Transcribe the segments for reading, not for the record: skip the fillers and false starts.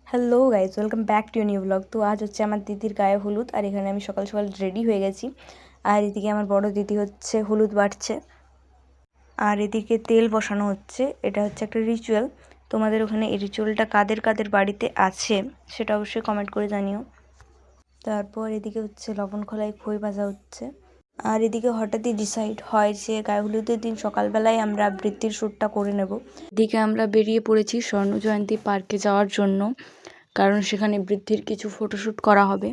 Hello guys, welcome back to new blog. তো আজ হচ্ছে আমার দিদির গায়ে হলুদ, আর এখানে আমি সকাল সকাল রেডি হয়ে গেছি। আর এদিকে আমার বড় দিদি হচ্ছে হলুদ বাটছে, আর এদিকে তেল বসানো হচ্ছে। এটা হচ্ছে একটা রিচুয়াল। তোমাদের ওখানে এই রিচুয়ালটা কাদের কাদের বাড়িতে আছে সেটা অবশ্যই কমেন্ট করে জানিও। তারপর এদিকে হচ্ছে লবণ খোলায় খই ভাজা হচ্ছে। আর এদিকে হঠাৎই ডিসাইড হয় যে গায়ে হলুদের দিন সকালবেলায় আমরা বৃত্তির শ্যুটটা করে নেব। এদিকে আমরা বেরিয়ে পড়েছি স্বর্ণ জয়ন্তী পার্কে যাওয়ার জন্য, কারণ সেখানে বৃদ্ধির কিছু ফটোশ্যুট করা হবে।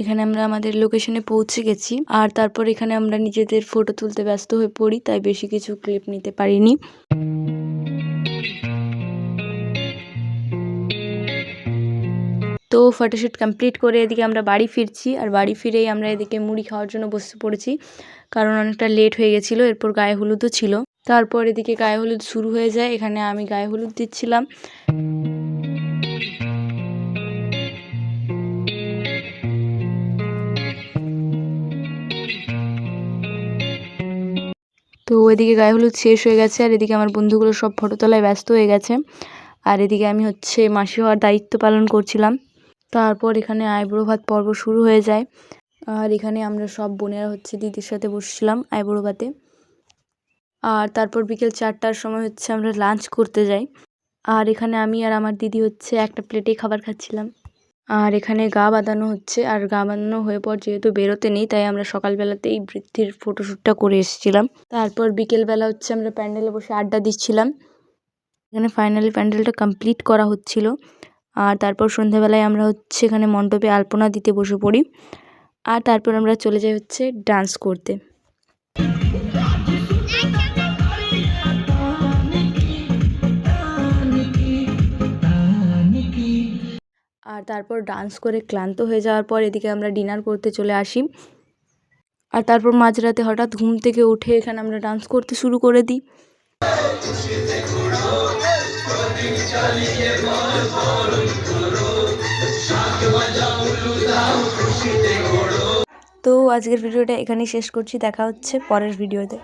এখানে আমরা আমাদের লোকেশনে পৌঁছে গেছি, আর তারপর এখানে আমরা নিজেদের ফটো তুলতে ব্যস্ত হয়ে পড়ি, তাই বেশি কিছু ক্লিপ নিতে পারিনি। তো ফটোশ্যুট কমপ্লিট করে এদিকে আমরা বাড়ি ফিরছি, আর বাড়ি ফিরেই আমরা এদিকে মুড়ি খাওয়ার জন্য বসে পড়েছি, কারণ অনেকটা লেট হয়ে গেছিলো। এরপর গায়ে হলুদও ছিল। তারপর এদিকে গায়ে হলুদ শুরু হয়ে যায়। এখানে আমি গায়ে হলুদ দিচ্ছিলাম। তো এদিকে গায়ে হলুদ শেষ হয়ে গেছে, আর এদিকে আমার বন্ধুগুলো সব ফটো তোলায় ব্যস্ত হয়ে গেছে, আর এদিকে আমি হচ্ছে মাসি হওয়ার দায়িত্ব পালন করছিলাম। তারপর এখানে আইব্রো ভাত পর্ব শুরু হয়ে যায়, আর এখানে আমরা সব বোনেরা হচ্ছে দিদির সাথে বসছিলাম আইব্রো ভাতে। আর তারপর বিকেল 4টার সময় হচ্ছে আমরা লাঞ্চ করতে যাই, আর এখানে আমি আর আমার দিদি হচ্ছে একটা প্লেটেই খাবার খাচ্ছিলাম। আর এখানে গা বাঁধানো হচ্ছে, আর গা বাঁধানো হয়ে পর যেহেতু বেরোতে নেই, তাই আমরা সকালবেলাতেই বৃদ্ধির ফটোশ্যুটটা করে এসেছিলাম। তারপর বিকেলবেলা হচ্ছে আমরা প্যান্ডেলে বসে আড্ডা দিচ্ছিলাম। এখানে ফাইনালি প্যান্ডেলটা কমপ্লিট করা হচ্ছিল। আর তারপর সন্ধ্যাবেলায় আমরা হচ্ছে এখানে মণ্ডপে আলপনা দিতে বসে পড়ি, আর তারপর আমরা চলে যাই হচ্ছে ডান্স করতে। আর তারপর ডান্স করে ক্লান্ত হয়ে যাওয়ার পর এদিকে আমরা ডিনার করতে চলে আসি। আর তারপর মাঝরাতে হঠাৎ ঘুম থেকে উঠে এখানে আমরা ডান্স করতে শুরু করে দিই। তো আজকের ভিডিওটা এখানেই শেষ করছি। দেখা হচ্ছে পরের ভিডিওতে।